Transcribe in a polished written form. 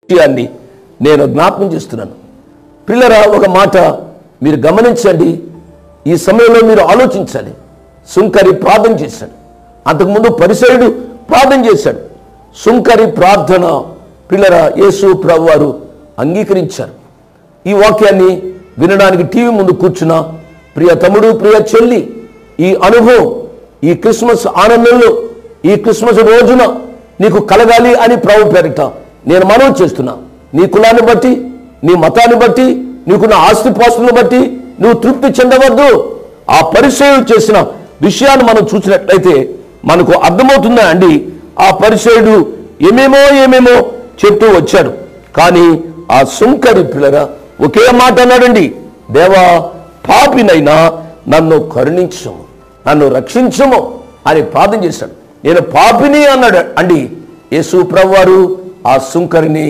విషయాన్ని నేను జ్ఞాపకం చేస్తున్నాను. పిల్లరా, ఒక మాట మీరు గమనించండి. ఈ సమయంలో మీరు ఆలోచించాలి. సుంకరి ప్రార్థన చేశాడు, అంతకుముందు పరిసయుడు ప్రార్థన చేశాడు. సుంకరి ప్రార్థన పిల్లరా యేసు ప్రభు వారు అంగీకరించారు. ఈ వాక్యాన్ని వినడానికి టీవీ ముందు కూర్చున్న ప్రియ తమ్ముడు, ప్రియ చెల్లి, ఈ అనుభవం ఈ క్రిస్మస్ ఆనందంలో ఈ క్రిస్మస్ రోజున నీకు కలగాలి అని ప్రభు పేరిట నేను మనవి చేస్తున్నా. నీ కులాన్ని బట్టి, నీ మతాన్ని బట్టి, నీకున్న ఆస్తిపాస్తులను బట్టి నువ్వు తృప్తి చెందవద్దు. ఆ పరిచయం చేసిన విషయాన్ని మనం చూసినట్లయితే మనకు అర్థమవుతుందా అండి. ఆ పరిచయుడు ఏమేమో చెప్తూ వచ్చాడు. కానీ ఆ సుంకరి పిల్లరా ఒకే మాట అన్నాడండి, దేవా పాపినైనా నన్ను కరుణించము, నన్ను రక్షించము అని ప్రార్థన చేశాడు. నేను పాపిని అన్నాడు అండి. యేసు ప్రభువారు ఆ సుంకరిని